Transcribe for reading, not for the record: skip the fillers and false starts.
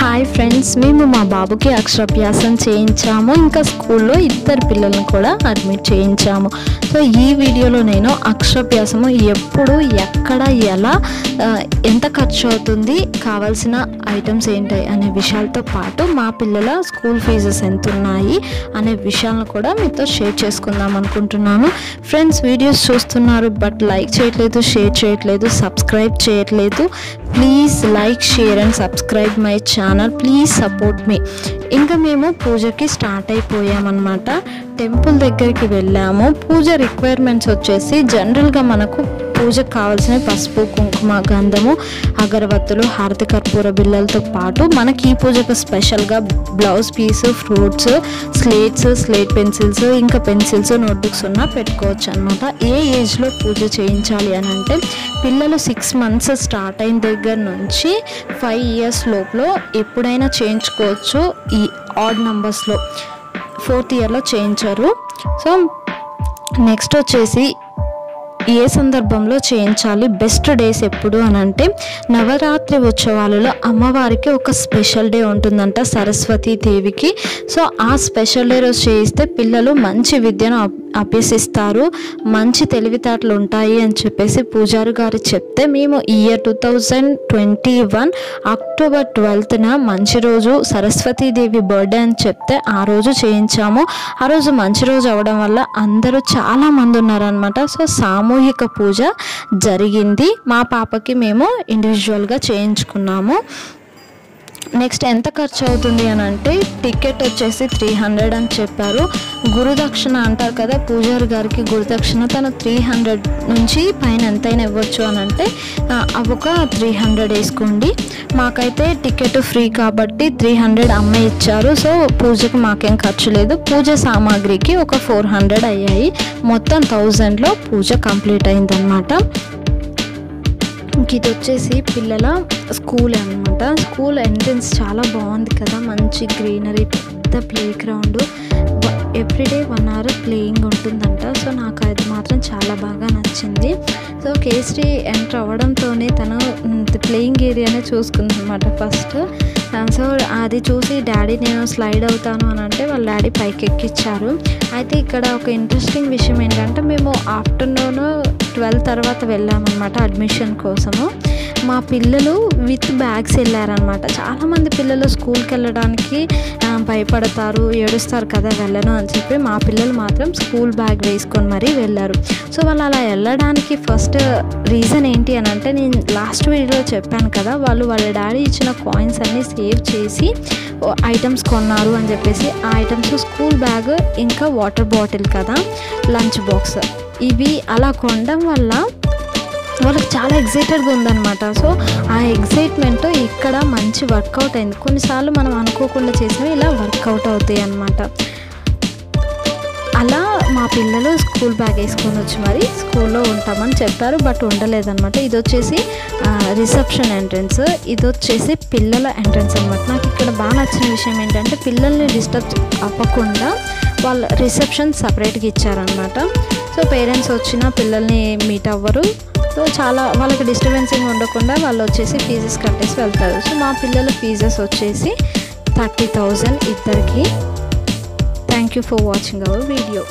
Hi friends, మేము మా బాబుకి అక్షరాభ్యాసం చేయించాము. ఇంకా స్కూల్లో ఇద్దరు పిల్లలను కూడా అడ్మిట్ చేయించాము. సో ఈ వీడియోలో నేను అక్షరాభ్యాసము ఎప్పుడు, ఎక్కడ, ఎలా, ఎంత ఖర్చు అవుతుంది, కావాల్సిన ఐటమ్స్ ఏంటి అనే విషయాలతో పాటు మా పిల్లల స్కూల్ ఫీజెస్ ఎంత ఉన్నాయి అనే విషయాలను కూడా మీతో షేర్ చేసుకుందాం అనుకుంటున్నాను. ఫ్రెండ్స్, వీడియోస్ చూస్తున్నారు బట్ లైక్ చేయట్లేదు, షేర్ చేయట్లేదు, సబ్స్క్రైబ్ చేయట్లేదు. Please like, share and subscribe my channel. Please support me. ఇంకా మేము పూజకి స్టార్ట్ అయిపోయామన్నమాట. టెంపుల్ దగ్గరికి వెళ్ళాము. పూజ రిక్వైర్మెంట్స్ వచ్చేసి జనరల్గా మనకు పూజకు కావాల్సిన పసుపు, కుంకుమ, గంధము, అగరవత్తులు, హారతి కర్పూర బిళ్ళలతో పాటు మనకి ఈ పూజకు స్పెషల్గా blouse piece, fruits, slates, slate pencils, ఇంకా పెన్సిల్స్, నోట్బుక్స్ ఉన్నా పెట్టుకోవచ్చు అనమాట. ఏ ఏజ్లో పూజ చేయించాలి అని అంటే పిల్లలు 6 months స్టార్ట్ అయిన దగ్గర నుంచి 5 years లోపల ఎప్పుడైనా చేయించుకోవచ్చు. ఈ ఆడ్ నెంబర్స్లో 4th yearలో చేయించారు. సో నెక్స్ట్ వచ్చేసి ఏ సందర్భంలో చేయించాలి, బెస్ట్ డేస్ ఎప్పుడు అని అంటే నవరాత్రి ఉత్సవాలలో అమ్మవారికి ఒక స్పెషల్ డే ఉంటుందంట, సరస్వతీ దేవికి. సో ఆ స్పెషల్ డే రోజు చేయిస్తే పిల్లలు మంచి విద్యను అభ్యసిస్తారు, మంచి తెలివితేటలు ఉంటాయి అని చెప్పేసి పూజారి గారు చెప్తే మేము ఈ ఇయర్ 2021 October 12th మంచి రోజు, సరస్వతీదేవి బర్త్డే అని చెప్తే ఆ రోజు చేయించాము. ఆ రోజు మంచి రోజు అవ్వడం వల్ల అందరూ చాలామంది ఉన్నారనమాట. సో సామూహిక పూజ జరిగింది. మా పాపకి మేము ఇండివిజువల్గా చేయించుకున్నాము. నెక్స్ట్ ఎంత ఖర్చు అవుతుంది అని అంటే టికెట్ వచ్చేసి 300 అని చెప్పారు. గురుదక్షిణ అంటారు కదా, పూజారి గారికి గురుదక్షిణ తను 300 నుంచి పైన ఎంతైనా ఇవ్వచ్చు అని అంటే ఒక 300 వేసుకోండి. మాకైతే టికెట్ ఫ్రీ కాబట్టి 300 అమ్మే ఇచ్చారు. సో పూజకు మాకేం ఖర్చు లేదు. పూజ సామాగ్రికి ఒక 400 అయ్యాయి. మొత్తం 1000లో పూజ కంప్లీట్ అయిందనమాట. ఇది వచ్చేసి పిల్లల స్కూల్ అనమాట. స్కూల్ ఎంట్రన్స్ చాలా బాగుంది కదా, మంచి గ్రీనరీ, పెద్ద play ground, everyday 1 hour playing ఉంటుందంట. సో నాకు అది మాత్రం చాలా బాగా నచ్చింది. సో కేసరి ఎంటర్ అవ్వడంతోనే తను ప్లేయింగ్ ఏరియానే చూసుకుందనమాట ఫస్ట్. సో అది చూసి డాడీ నేను స్లైడ్ అవుతాను అని అంటే వాళ్ళ డాడీ పైకి ఎక్కిచ్చారు. అయితే ఇక్కడ ఒక ఇంట్రెస్టింగ్ విషయం ఏంటంటే మేము ఆఫ్టర్నూన్ 12 తర్వాత వెళ్ళామన్నమాట అడ్మిషన్ కోసము. మా పిల్లలు విత్ బ్యాగ్స్ వెళ్ళారనమాట. చాలామంది పిల్లలు స్కూల్కి వెళ్ళడానికి భయపడతారు, ఏడుస్తారు కదా వెళ్ళను అని చెప్పి. మా పిల్లలు మాత్రం స్కూల్ బ్యాగ్ వేసుకొని మరీ వెళ్ళారు. సో వాళ్ళు అలా వెళ్ళడానికి ఫస్ట్ రీజన్ ఏంటి అని అంటే నేను లాస్ట్ వీడియోలో చెప్పాను కదా, వాళ్ళ డాడీ ఇచ్చిన కాయిన్స్ అన్నీ సేవ్ చేసి ఐటమ్స్ కొన్నారు అని చెప్పేసి. ఆ ఐటమ్స్ స్కూల్ బ్యాగ్, ఇంకా వాటర్ బాటిల్ కదా, లంచ్ బాక్స్, ఇవి అలా కొనడం వల్ల వాళ్ళకి చాలా ఎగ్జైటెడ్గా ఉందన్నమాట. సో ఆ ఎగ్జైట్మెంట్ ఇక్కడ మంచి వర్కౌట్ అయింది. కొన్నిసార్లు మనం అనుకోకుండా చేసినవి ఇలా వర్కౌట్ అవుతాయి అన్నమాట. అలా మా పిల్లలు స్కూల్ బ్యాగ్ వేసుకొని వచ్చి మరి స్కూల్లో ఉంటామని చెప్పారు, బట్ ఉండలేదన్నమాట. ఇది వచ్చేసి రిసెప్షన్ ఎంట్రన్స్, ఇది వచ్చేసి పిల్లల ఎంట్రన్స్ అనమాట. నాకు ఇక్కడ బాగా నచ్చిన విషయం ఏంటంటే పిల్లల్ని డిస్టర్బ్ అవ్వకుండా వాళ్ళ రిసెప్షన్ సపరేట్గా ఇచ్చారనమాట. సో పేరెంట్స్ వచ్చినా పిల్లల్ని మీట్ అవ్వరు. సో చాలా వాళ్ళకి డిస్టర్బెన్సింగ్ ఉండకుండా వాళ్ళు వచ్చేసి ఫీజెస్ కట్టేసి వెళ్తారు. సో మా పిల్లల ఫీజెస్ వచ్చేసి 30,000 ఇద్దరికి. Thank you for watching our video.